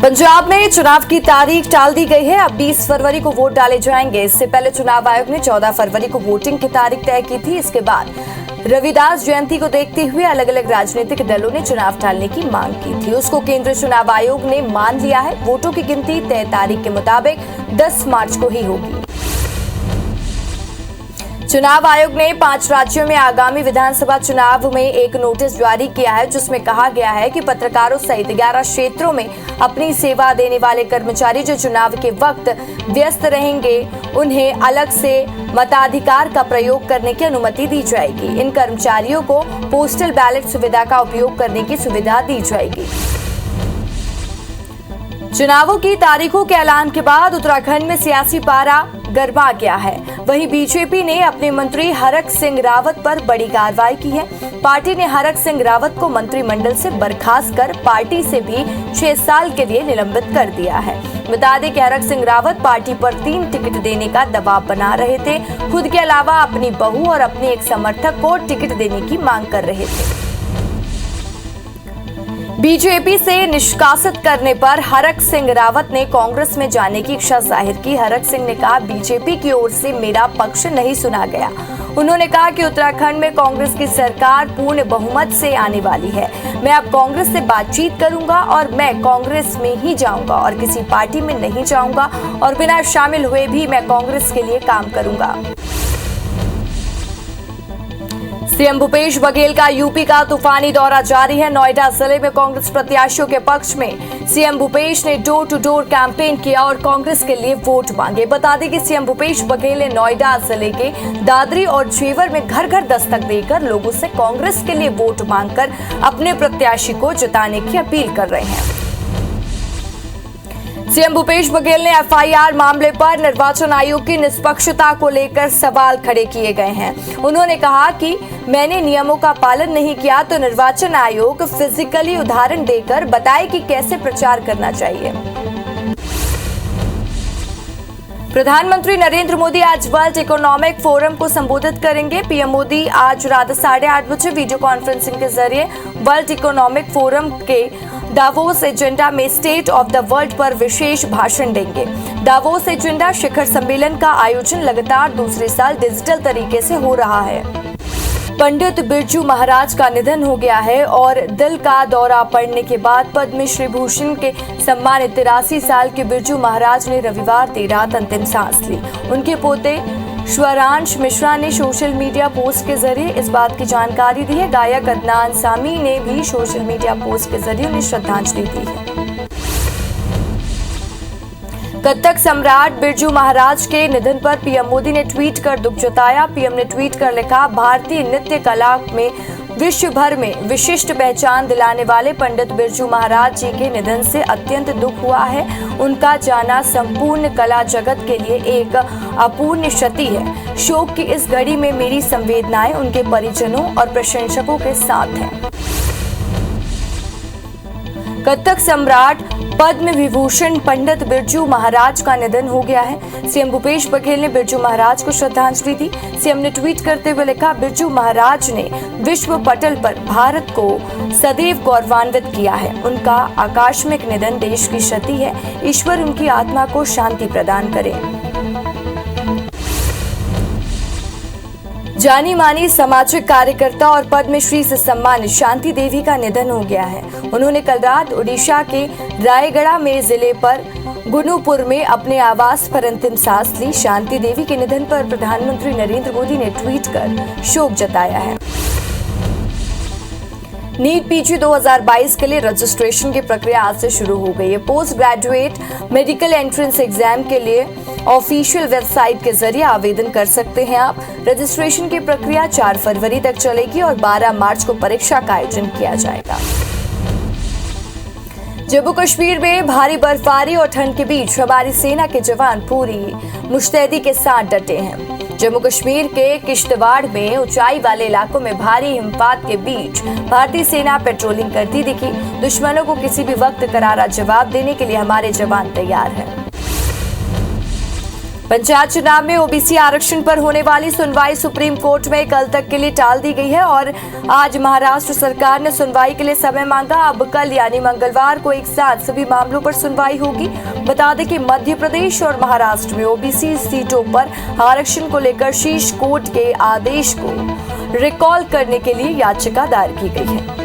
पंजाब में चुनाव की तारीख टाल दी गई है। अब 20 फरवरी को वोट डाले जाएंगे। इससे पहले चुनाव आयोग ने 14 फरवरी को वोटिंग की तारीख तय की थी। इसके बाद रविदास जयंती को देखते हुए अलग अलग राजनीतिक दलों ने चुनाव टालने की मांग की थी। उसको केंद्रीय चुनाव आयोग ने मान लिया है। वोटों की गिनती तय तारीख के मुताबिक 10 मार्च को ही होगी। चुनाव आयोग ने 5 राज्यों में आगामी विधानसभा चुनाव में एक नोटिस जारी किया है, जिसमें कहा गया है कि पत्रकारों सहित 11 क्षेत्रों में अपनी सेवा देने वाले कर्मचारी जो चुनाव के वक्त व्यस्त रहेंगे, उन्हें अलग से मताधिकार का प्रयोग करने की अनुमति दी जाएगी। इन कर्मचारियों को पोस्टल बैलेट सुविधा का उपयोग करने की सुविधा दी जाएगी। चुनावों की तारीखों के ऐलान के बाद उत्तराखंड में सियासी पारा गरमा गया है। वहीं बीजेपी ने अपने मंत्री हरक सिंह रावत पर बड़ी कार्रवाई की है। पार्टी ने हरक सिंह रावत को मंत्रिमंडल से बर्खास्त कर पार्टी से भी 6 साल के लिए निलंबित कर दिया है। बता दें कि हरक सिंह रावत पार्टी पर 3 टिकट देने का दबाव बना रहे थे। खुद के अलावा अपनी बहू और अपने एक समर्थक को टिकट देने की मांग कर रहे थे। बीजेपी से निष्कासित करने पर हरक सिंह रावत ने कांग्रेस में जाने की इच्छा जाहिर की। हरक सिंह ने कहा, बीजेपी की ओर से मेरा पक्ष नहीं सुना गया। उन्होंने कहा कि उत्तराखंड में कांग्रेस की सरकार पूर्ण बहुमत से आने वाली है। मैं अब कांग्रेस से बातचीत करूंगा और मैं कांग्रेस में ही जाऊंगा और किसी पार्टी में नहीं जाऊंगा और बिना शामिल हुए भी मैं कांग्रेस के लिए काम करूंगा। सीएम भूपेश बघेल का यूपी का तूफानी दौरा जारी है। नोएडा जिले में कांग्रेस प्रत्याशियों के पक्ष में सीएम भूपेश ने डोर टू डोर कैंपेन किया और कांग्रेस के लिए वोट मांगे। बता दें कि सीएम भूपेश बघेल ने नोएडा जिले के दादरी और जेवर में घर घर दस्तक देकर लोगों से कांग्रेस के लिए वोट मांगकर अपने प्रत्याशी को जिताने की अपील कर रहे हैं। सीएम भूपेश बघेल ने एफआईआर मामले पर निर्वाचन आयोग की निष्पक्षता को लेकर सवाल खड़े किए गए हैं। उन्होंने कहा कि मैंने नियमों का पालन नहीं किया तो निर्वाचन आयोग फिजिकली उदाहरण देकर बताए कि कैसे प्रचार करना चाहिए। प्रधानमंत्री नरेंद्र मोदी आज वर्ल्ड इकोनॉमिक फोरम को संबोधित करेंगे। पीएम मोदी आज रात 8:30 बजे वीडियो कॉन्फ्रेंसिंग के जरिए वर्ल्ड इकोनॉमिक फोरम के दावोस एजेंडा में स्टेट ऑफ द वर्ल्ड पर विशेष भाषण देंगे। दावोस एजेंडा शिखर सम्मेलन का आयोजन लगातार दूसरे साल डिजिटल तरीके से हो रहा है। पंडित बिरजू महाराज का निधन हो गया है और दिल का दौरा पड़ने के बाद पद्मश्री भूषण के सम्मानित 83 साल के बिरजू महाराज ने रविवार देर रात अंतिम सांस ली। उनके पोते स्वरांश मिश्रा ने सोशल मीडिया पोस्ट के जरिए इस बात की जानकारी दी है। गायक अदनान सामी ने भी सोशल मीडिया पोस्ट के जरिए उन्हें श्रद्धांजलि दी है। कत्थक सम्राट बिरजू महाराज के निधन पर पीएम मोदी ने ट्वीट कर दुख जताया। पीएम ने ट्वीट कर लिखा, भारतीय नृत्य कला में विश्व भर में विशिष्ट पहचान दिलाने वाले पंडित बिरजू महाराज जी के निधन से अत्यंत दुख हुआ है। उनका जाना संपूर्ण कला जगत के लिए एक अपूर्णीय क्षति है। शोक की इस घड़ी में मेरी संवेदनाएं उनके परिजनों और प्रशंसकों के साथ हैं। कत्थक सम्राट पद्म विभूषण पंडित बिरजू महाराज का निधन हो गया है। सीएम भूपेश बघेल ने बिरजू महाराज को श्रद्धांजलि दी। सीएम ने ट्वीट करते हुए लिखा, बिरजू महाराज ने विश्व पटल पर भारत को सदैव गौरवान्वित किया है। उनका आकस्मिक निधन देश की क्षति है। ईश्वर उनकी आत्मा को शांति प्रदान करे। जानी मानी सामाजिक कार्यकर्ता और पद्मश्री से सम्मानित शांति देवी का निधन हो गया है। उन्होंने कल रात ओडिशा के रायगढ़ में जिले पर गुनुपुर में अपने आवास पर अंतिम सांस ली। शांति देवी के निधन पर प्रधानमंत्री नरेंद्र मोदी ने ट्वीट कर शोक जताया है। नीट पीजी 2022 के लिए रजिस्ट्रेशन की प्रक्रिया आज से शुरू हो गई है। Post graduate medical entrance exam के लिए ऑफिशियल वेबसाइट के जरिए आवेदन कर सकते हैं आप। रजिस्ट्रेशन की प्रक्रिया 4 फरवरी तक चलेगी और 12 मार्च को परीक्षा का आयोजन किया जाएगा। जम्मू कश्मीर में भारी बर्फबारी और ठंड के बीच हमारी सेना के जवान पूरी मुस्तैदी के साथ डटे हैं। जम्मू कश्मीर के किश्तवाड़ में ऊंचाई वाले इलाकों में भारी हिमपात के बीच भारतीय सेना पेट्रोलिंग करती दिखी। दुश्मनों को किसी भी वक्त करारा जवाब देने के लिए हमारे जवान तैयार हैं। पंचायत चुनाव में ओबीसी आरक्षण पर होने वाली सुनवाई सुप्रीम कोर्ट में कल तक के लिए टाल दी गई है और आज महाराष्ट्र सरकार ने सुनवाई के लिए समय मांगा। अब कल यानी मंगलवार को एक साथ सभी मामलों पर सुनवाई होगी। बता दें कि मध्य प्रदेश और महाराष्ट्र में ओबीसी सीटों पर आरक्षण को लेकर शीर्ष कोर्ट के आदेश को रिकॉल करने के लिए याचिका दायर की गई है।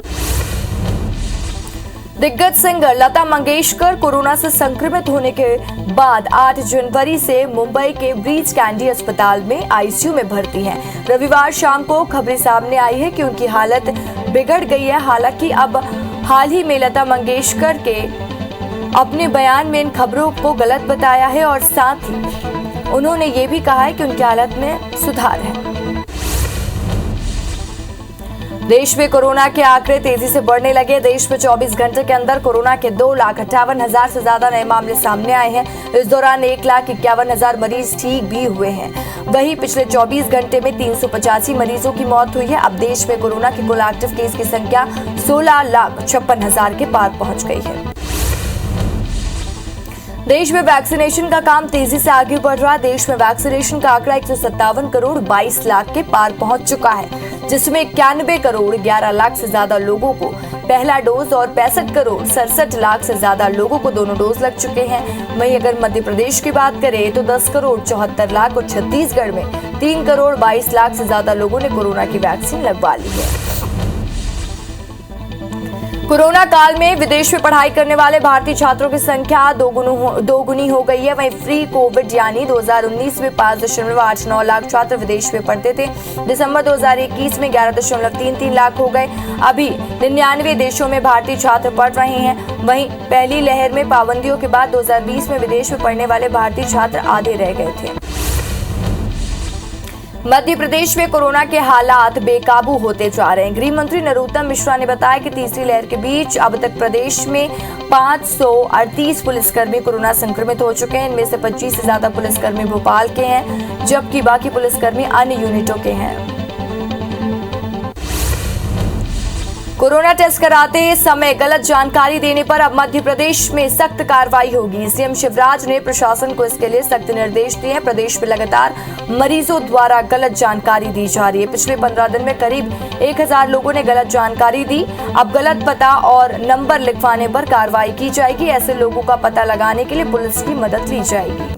दिग्गज सिंगर लता मंगेशकर कोरोना से संक्रमित होने के बाद 8 जनवरी से मुंबई के ब्रीच कैंडी अस्पताल में आईसीयू में भर्ती हैं। रविवार शाम को खबरें सामने आई है कि उनकी हालत बिगड़ गई है। हालांकि अब हाल ही में लता मंगेशकर के अपने बयान में इन खबरों को गलत बताया है और साथ ही उन्होंने ये भी कहा है कि उनकी हालत में सुधार है। देश में कोरोना के आंकड़े तेजी से बढ़ने लगे। देश में 24 घंटे के अंदर कोरोना के 2,58,000 से ज्यादा नए मामले सामने आए हैं। इस दौरान 1,51,000 मरीज ठीक भी हुए हैं। वहीं पिछले 24 घंटे में 385 मरीजों की मौत हुई है। अब देश में कोरोना के कुल एक्टिव केस की संख्या 16,56,000 के पार पहुंच गई है। देश में वैक्सीनेशन का काम तेजी से आगे बढ़ रहा है। देश में वैक्सीनेशन का आंकड़ा 157 करोड़ 22 लाख के पार पहुंच चुका है, जिसमें 91 करोड़ 11 लाख से ज्यादा लोगों को पहला डोज और 65 करोड़ 67 लाख से ज्यादा लोगों को दोनों डोज लग चुके हैं। वहीं अगर मध्य प्रदेश की बात करें तो 10 करोड़ 74 लाख और छत्तीसगढ़ में 3 करोड़ 22 लाख से ज्यादा लोगों ने कोरोना की वैक्सीन लगवा ली है। कोरोना काल में विदेश में पढ़ाई करने वाले भारतीय छात्रों की संख्या दोगुनी हो गई है। वहीं फ्री कोविड यानी 2019 में 5.89 लाख छात्र विदेश में पढ़ते थे। दिसंबर 2021 में 11.33 लाख हो गए। अभी 99 देशों में भारतीय छात्र पढ़ रहे हैं। वहीं पहली लहर में पाबंदियों के बाद 2020 में विदेश में पढ़ने वाले भारतीय छात्र आधे रह गए थे। मध्य प्रदेश में कोरोना के हालात बेकाबू होते जा रहे हैं। गृह मंत्री नरोत्तम मिश्रा ने बताया कि तीसरी लहर के बीच अब तक प्रदेश में 538 पुलिसकर्मी कोरोना संक्रमित हो चुके हैं। इनमें से 25 से ज्यादा पुलिसकर्मी भोपाल के हैं, जबकि बाकी पुलिसकर्मी अन्य यूनिटों के हैं। कोरोना टेस्ट कराते समय गलत जानकारी देने पर अब मध्य प्रदेश में सख्त कार्रवाई होगी। सीएम शिवराज ने प्रशासन को इसके लिए सख्त निर्देश दिए हैं। प्रदेश में लगातार मरीजों द्वारा गलत जानकारी दी जा रही है। पिछले 15 दिन में करीब 1000 लोगों ने गलत जानकारी दी। अब गलत पता और नंबर लिखवाने पर कार्रवाई की जाएगी। ऐसे लोगों का पता लगाने के लिए पुलिस की मदद ली जाएगी।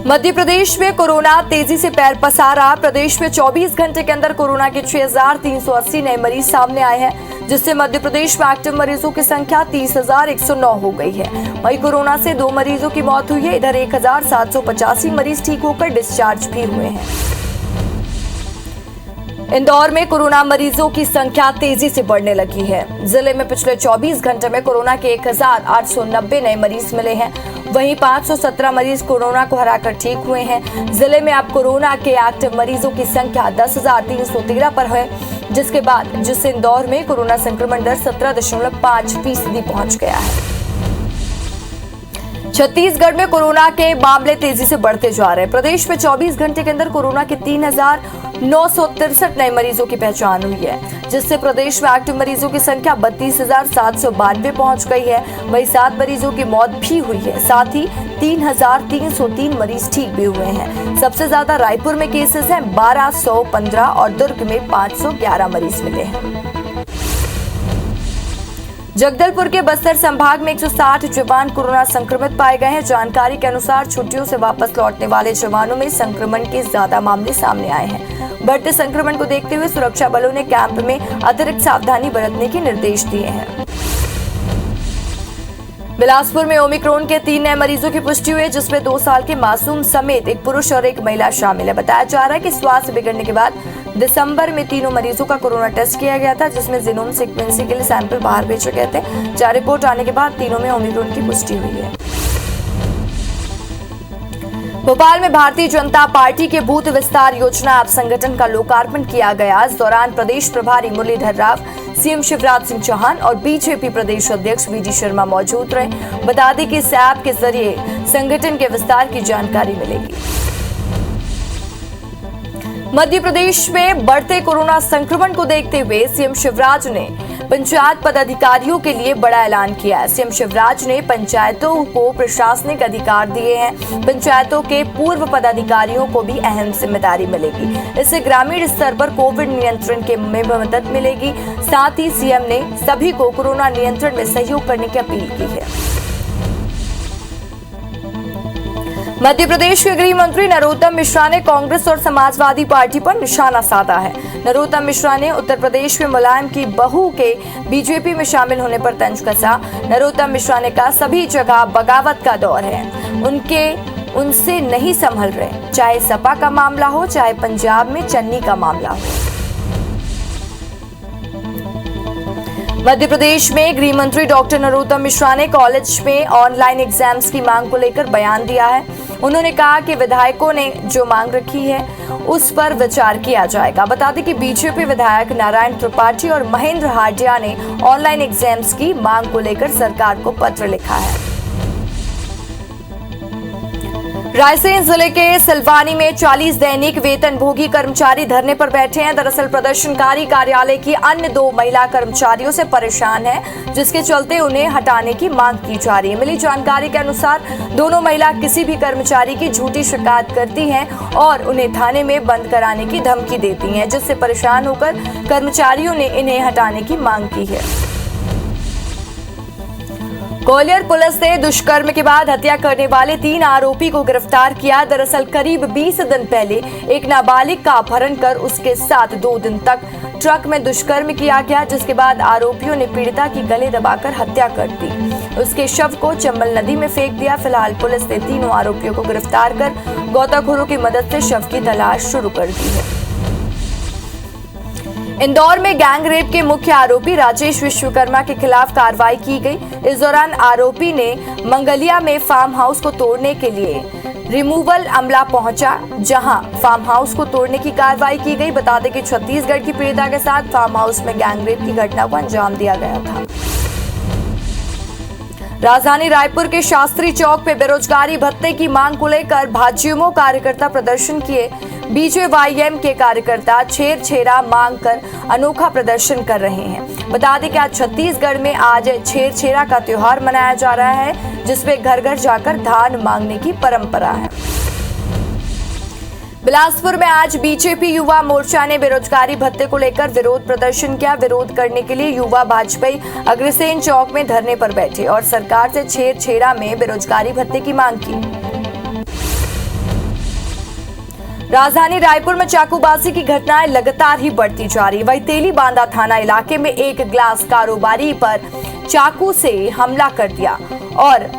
मध्य प्रदेश में कोरोना तेजी से पैर पसारा। प्रदेश में 24 घंटे के अंदर कोरोना के 6,380 नए मरीज सामने आए हैं, जिससे मध्य प्रदेश में एक्टिव मरीजों की संख्या 30,109 हो गई है। वहीं कोरोना से 2 मरीजों की मौत हुई है। इधर 1,785 मरीज ठीक होकर डिस्चार्ज भी हुए हैं। इंदौर में कोरोना मरीजों की संख्या तेजी से बढ़ने लगी है। जिले में पिछले 24 घंटे में कोरोना के 1,890 नए मरीज मिले हैं। वहीं 517 मरीज कोरोना को हराकर ठीक हुए हैं। जिले में अब कोरोना के एक्टिव मरीजों की संख्या 10,313 पर है, जिससे इंदौर में कोरोना संक्रमण दर 17.5% पहुंच गया है। छत्तीसगढ़ में कोरोना के मामले तेजी से बढ़ते जा रहे हैं। प्रदेश में 24 घंटे के अंदर कोरोना के 3,963 नए मरीजों की पहचान हुई है, जिससे प्रदेश में एक्टिव मरीजों की संख्या 32,792 पहुंच गई है। वहीं 7 मरीजों की मौत भी हुई है। साथ ही 3,303 मरीज ठीक भी हुए हैं। सबसे ज्यादा रायपुर में केसेस हैं 1215 और दुर्ग में 511 मरीज मिले हैं। जगदलपुर के बस्तर संभाग में 160 जवान कोरोना संक्रमित पाए गए हैं। जानकारी के अनुसार छुट्टियों से वापस लौटने वाले जवानों में संक्रमण के ज्यादा मामले सामने आए हैं। बढ़ते संक्रमण को देखते हुए सुरक्षा बलों ने कैंप में अतिरिक्त सावधानी बरतने के निर्देश दिए हैं। बिलासपुर में ओमिक्रॉन के 3 नए मरीजों की पुष्टि हुई है, जिसमें 2 साल के मासूम समेत एक पुरुष और एक महिला शामिल है। बताया जा रहा है कि स्वास्थ्य बिगड़ने के बाद दिसंबर में तीनों मरीजों का कोरोना टेस्ट किया गया था, जिसमें जीनोम सीक्वेंसिंग के लिए सैंपल बाहर भेजे गए थे। जहां रिपोर्ट आने के बाद तीनों में ओमिक्रॉन की पुष्टि हुई है। भोपाल में भारतीय जनता पार्टी के बूथ विस्तार योजना ऐप संगठन का लोकार्पण किया गया। इस दौरान प्रदेश प्रभारी मुरलीधर राव, सीएम शिवराज सिंह चौहान और बीजेपी प्रदेश अध्यक्ष वीडी शर्मा मौजूद रहे। बता दें कि इस ऐप के जरिए संगठन के विस्तार की जानकारी मिलेगी। मध्य प्रदेश में बढ़ते कोरोना संक्रमण को देखते हुए सीएम शिवराज ने पंचायत पदाधिकारियों के लिए बड़ा ऐलान किया है। सीएम शिवराज ने पंचायतों को प्रशासनिक अधिकार दिए हैं। पंचायतों के पूर्व पदाधिकारियों को भी अहम जिम्मेदारी मिलेगी। इससे ग्रामीण स्तर पर कोविड नियंत्रण में मदद मिलेगी। साथ ही सीएम ने सभी को कोरोना नियंत्रण में सहयोग करने की अपील की है। मध्य प्रदेश के गृह मंत्री नरोत्तम मिश्रा ने कांग्रेस और समाजवादी पार्टी पर निशाना साधा है। नरोत्तम मिश्रा ने उत्तर प्रदेश में मुलायम की बहू के बीजेपी में शामिल होने पर तंज कसा। नरोत्तम मिश्रा ने कहा, सभी जगह बगावत का दौर है, उनसे नहीं संभल रहे, चाहे सपा का मामला हो, चाहे पंजाब में चन्नी का मामला हो। मध्य प्रदेश में गृह मंत्री डॉक्टर नरोत्तम मिश्रा ने कॉलेज में ऑनलाइन एग्जाम्स की मांग को लेकर बयान दिया है। उन्होंने कहा कि विधायकों ने जो मांग रखी है उस पर विचार किया जाएगा। बता दें कि बीजेपी विधायक नारायण त्रिपाठी और महेंद्र हार्डिया ने ऑनलाइन एग्जाम्स की मांग को लेकर सरकार को पत्र लिखा है। रायसेन जिले के सिलवानी में 40 दैनिक वेतनभोगी कर्मचारी धरने पर बैठे हैं। दरअसल प्रदर्शनकारी कार्यालय की अन्य 2 महिला कर्मचारियों से परेशान है, जिसके चलते उन्हें हटाने की मांग की जा रही है। मिली जानकारी के अनुसार दोनों महिला किसी भी कर्मचारी की झूठी शिकायत करती हैं और उन्हें थाने में बंद कराने की धमकी देती हैं, जिससे परेशान होकर कर्मचारियों ने इन्हें हटाने की मांग की है। ग्वालियर पुलिस ने दुष्कर्म के बाद हत्या करने वाले 3 आरोपी को गिरफ्तार किया। दरअसल करीब 20 दिन पहले एक नाबालिग का अपहरण कर उसके साथ 2 दिन तक ट्रक में दुष्कर्म किया गया, जिसके बाद आरोपियों ने पीड़िता की गले दबाकर हत्या कर दी। उसके शव को चंबल नदी में फेंक दिया। फिलहाल पुलिस ने तीनों आरोपियों को गिरफ्तार कर गोताखोरों की मदद से शव की तलाश शुरू कर दी है। इंदौर में गैंग रेप के मुख्य आरोपी राजेश विश्वकर्मा के खिलाफ कार्रवाई की गई। इस दौरान आरोपी ने मंगलिया में फार्म हाउस को तोड़ने के लिए रिमूवल अमला पहुंचा, जहां फार्म हाउस को तोड़ने की कार्रवाई की गई। बता दें कि छत्तीसगढ़ की पीड़िता के साथ फार्म हाउस में गैंग रेप की घटना को अंजाम दिया गया था। राजधानी रायपुर के शास्त्री चौक पे बेरोजगारी भत्ते की मांग को लेकर भाजयुमो कार्यकर्ता प्रदर्शन किए। बीजेवाईएम के कार्यकर्ता छेरछेरा मांग कर अनोखा प्रदर्शन कर रहे हैं। बता दें कि आज छत्तीसगढ़ में आज छेरछेरा का त्योहार मनाया जा रहा है, जिसमें घर घर जाकर धान मांगने की परंपरा है। बिलासपुर में आज बीजेपी युवा मोर्चा ने बेरोजगारी भत्ते को लेकर विरोध प्रदर्शन किया। विरोध करने के लिए युवा भाजपाई अग्रसेन चौक में धरने पर बैठे और सरकार से छेरछेरा में बेरोजगारी भत्ते की मांग की। राजधानी रायपुर में चाकूबाजी की घटनाएं लगातार ही बढ़ती जा रही। वहीं तेली बांदा थाना इलाके में एक ग्लास कारोबारी पर चाकू से हमला कर दिया और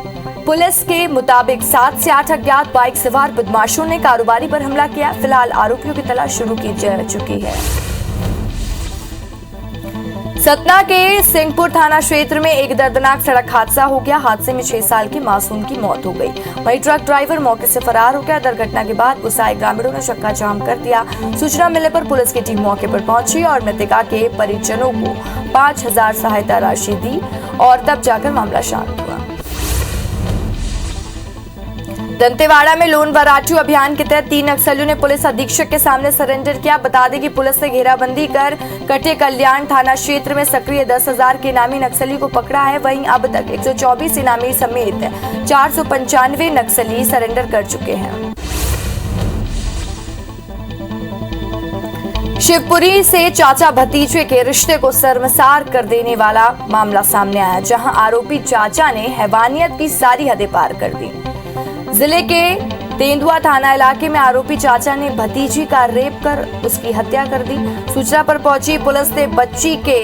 पुलिस के मुताबिक 7 से 8 अज्ञात बाइक सवार बदमाशों ने कारोबारी पर हमला किया। फिलहाल आरोपियों की तलाश शुरू की जा चुकी है। सतना के सिंहपुर थाना क्षेत्र में एक दर्दनाक सड़क हादसा हो गया। हादसे में 6 साल की मासूम की मौत हो गई। वहीं ट्रक ड्राइवर मौके से फरार हो गया। दुर्घटना के बाद गुस्साए ग्रामीणों ने चक्का जाम कर दिया। सूचना मिलने पर पुलिस की टीम मौके पर पहुंची और मृतका के परिजनों को 5,000 सहायता राशि दी और तब जाकर मामला शांत हुआ। दंतेवाड़ा में लोन वराटू अभियान के तहत 3 नक्सलियों ने पुलिस अधीक्षक के सामने सरेंडर किया। बता दें कि पुलिस ने घेराबंदी कर कटे कल्याण थाना क्षेत्र में सक्रिय 10,000 के इनामी नक्सली को पकड़ा है। वहीं अब तक 124 इनामी समेत 495 नक्सली सरेंडर कर चुके हैं। शिवपुरी से चाचा भतीजे के रिश्ते को शर्मसार कर देने वाला मामला सामने आया, जहां आरोपी चाचा ने हैवानियत की सारी हदें पार कर दी। जिले के तेंदुआ थाना इलाके में आरोपी चाचा ने भतीजी का रेप कर उसकी हत्या कर दी। सूचना पर पहुंची पुलिस ने बच्ची के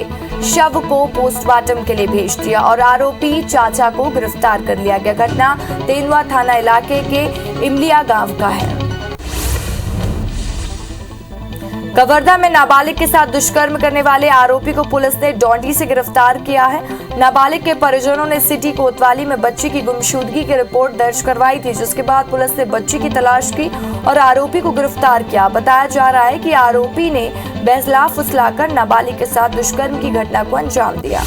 शव को पोस्टमार्टम के लिए भेज दिया और आरोपी चाचा को गिरफ्तार कर लिया गया। घटना तेंदुआ थाना इलाके के इमलिया गांव का है। कवर्धा में नाबालिग के साथ दुष्कर्म करने वाले आरोपी को पुलिस ने डोंडी से गिरफ्तार किया है। नाबालिग के परिजनों ने सिटी कोतवाली में बच्ची की गुमशुदगी की रिपोर्ट दर्ज करवाई थी, जिसके बाद पुलिस ने बच्ची की तलाश की और आरोपी को गिरफ्तार किया। बताया जा रहा है कि आरोपी ने बहला फुसलाकर नाबालिग के साथ दुष्कर्म की घटना को अंजाम दिया।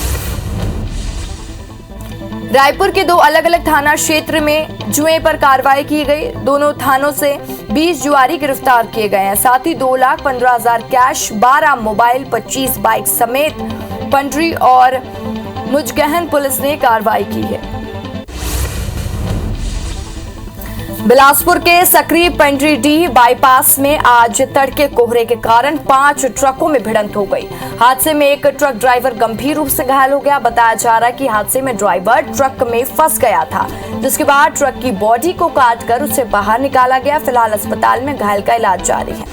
रायपुर के 2 अलग अलग थाना क्षेत्र में जुए पर कार्रवाई की गई। दोनों थानों से 20 जुआरी गिरफ्तार किए गए हैं। साथ ही 2,15,000 कैश, 12 मोबाइल, 25 बाइक समेत पंडरी और मुजगहन पुलिस ने कार्रवाई की है। बिलासपुर के सकरी पंडरीडीह बाईपास में आज तड़के कोहरे के कारण 5 ट्रकों में भिड़ंत हो गई। हादसे में एक ट्रक ड्राइवर गंभीर रूप से घायल हो गया। बताया जा रहा है कि हादसे में ड्राइवर ट्रक में फंस गया था, जिसके बाद ट्रक की बॉडी को काटकर उसे बाहर निकाला गया। फिलहाल अस्पताल में घायल का इलाज जारी है।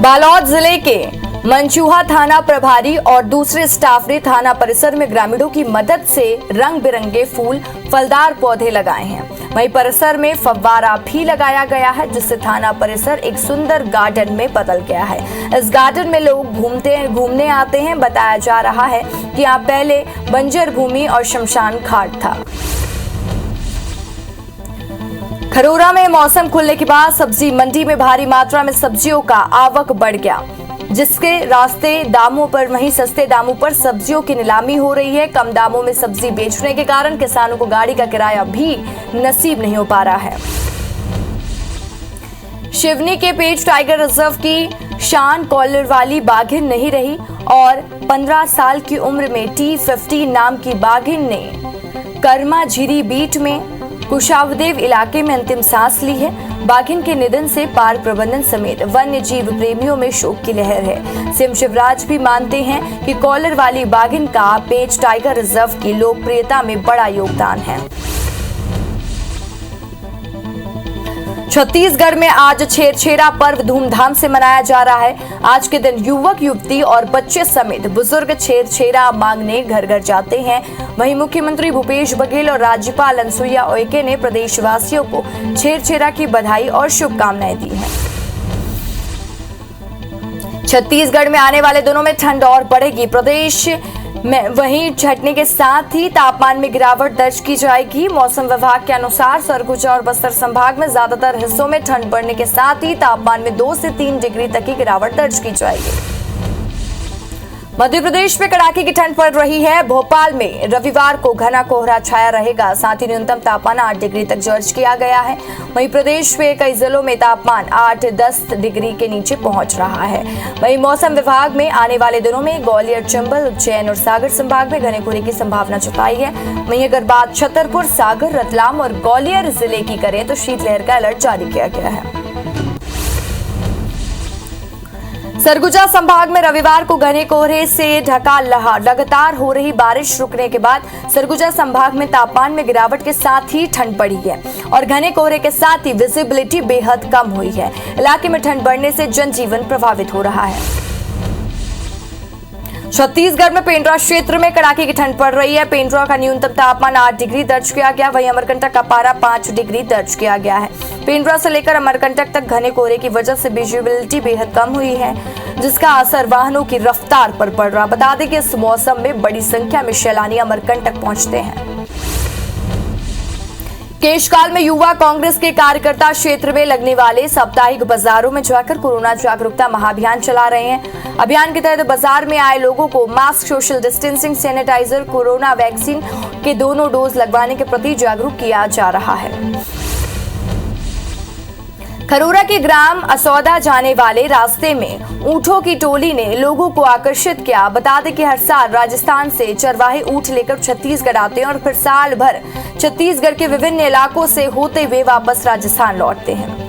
बालोद जिले के मंचूहा थाना प्रभारी और दूसरे स्टाफ ने थाना परिसर में ग्रामीणों की मदद से रंग बिरंगे फूल फलदार पौधे लगाए हैं। वहीं परिसर में फव्वारा भी लगाया गया है, जिससे थाना परिसर एक सुंदर गार्डन में बदल गया है। इस गार्डन में लोग घूमने आते हैं। बताया जा रहा है कि यहाँ पहले बंजर भूमि और शमशान घाट था। खरोरा में मौसम खुलने के बाद सब्जी मंडी में भारी मात्रा में सब्जियों का आवक बढ़ गया, जिसके रास्ते दामों पर वहीं सस्ते दामों पर सब्जियों की नीलामी हो रही है। कम दामों में सब्जी बेचने के कारण किसानों को गाड़ी का किराया भी नसीब नहीं हो पा रहा है। शिवनी के पेंच टाइगर रिजर्व की शान कॉलर वाली बाघिन नहीं रही और 15 साल की उम्र में T50 नाम की बाघिन ने कर्मा झीरी बीट में कुशावदेव इलाके में अंतिम सांस ली है। बाघिन के निधन से पार्क प्रबंधन समेत वन्य जीव प्रेमियों में शोक की लहर है। सीएम शिवराज भी मानते हैं कि कॉलर वाली बाघिन का पेंच टाइगर रिजर्व की लोकप्रियता में बड़ा योगदान है। छत्तीसगढ़ में आज छेरछेरा पर्व धूमधाम से मनाया जा रहा है। आज के दिन युवक युवती और बच्चे समेत बुजुर्ग छेरछेरा मांगने घर घर जाते हैं। वहीं मुख्यमंत्री भूपेश बघेल और राज्यपाल अनुसुईया उइके ने प्रदेशवासियों को छेरछेरा की बधाई और शुभकामनाएं दी हैं। छत्तीसगढ़ में आने वाले दिनों में ठंड और बढ़ेगी। प्रदेश में वहीं छटने के साथ ही तापमान में गिरावट दर्ज की जाएगी। मौसम विभाग के अनुसार सरगुजा और बस्तर संभाग में ज्यादातर हिस्सों में ठंड बढ़ने के साथ ही तापमान में 2 से 3 डिग्री तक की गिरावट दर्ज की जाएगी। मध्य प्रदेश में कड़ाके की ठंड पड़ रही है। भोपाल में रविवार को घना कोहरा छाया रहेगा, साथ ही न्यूनतम तापमान 8 डिग्री तक दर्ज किया गया है। वहीं प्रदेश में कई जिलों में तापमान 8-10 डिग्री के नीचे पहुंच रहा है। वहीं मौसम विभाग में आने वाले दिनों में ग्वालियर, चंबल, उज्जैन और सागर संभाग में घने कोहरे की संभावना जताई है। वहीं अगर बात छतरपुर, सागर, रतलाम और ग्वालियर जिले की करें तो शीतलहर का अलर्ट जारी किया गया है। सरगुजा संभाग में रविवार को घने कोहरे से ढका रहा। लगातार हो रही बारिश रुकने के बाद सरगुजा संभाग में तापमान में गिरावट के साथ ही ठंड बढ़ी है और घने कोहरे के साथ ही विजिबिलिटी बेहद कम हुई है। इलाके में ठंड बढ़ने से जनजीवन प्रभावित हो रहा है। छत्तीसगढ़ में पेंड्रा क्षेत्र में कड़ाके की ठंड पड़ रही है। पेंड्रा का न्यूनतम तापमान 8 डिग्री दर्ज किया गया। वहीं अमरकंटक का पारा 5 डिग्री दर्ज किया गया है। पेंड्रा से लेकर अमरकंटक तक घने कोहरे की वजह से विजिबिलिटी बेहद कम हुई है, जिसका असर वाहनों की रफ्तार पर पड़ रहा। बता दें कि इस मौसम में बड़ी संख्या में सैलानी अमरकंटक पहुंचते हैं। केशकाल में युवा कांग्रेस के कार्यकर्ता क्षेत्र में लगने वाले साप्ताहिक बाजारों में जाकर कोरोना जागरूकता महाअभियान चला रहे हैं। अभियान के तहत बाजार में आए लोगों को mask, social distancing, sanitizer, corona vaccine के दोनों डोज लगवाने के प्रति जागरूक किया जा रहा है। खरोरा के ग्राम असौदा जाने वाले रास्ते में ऊंटों की टोली ने लोगों को आकर्षित किया। बता दें कि हर साल राजस्थान से चरवाहे ऊंट लेकर छत्तीसगढ़ आते हैं और फिर साल भर छत्तीसगढ़ के विभिन्न इलाकों से होते हुए वापस राजस्थान लौटते हैं।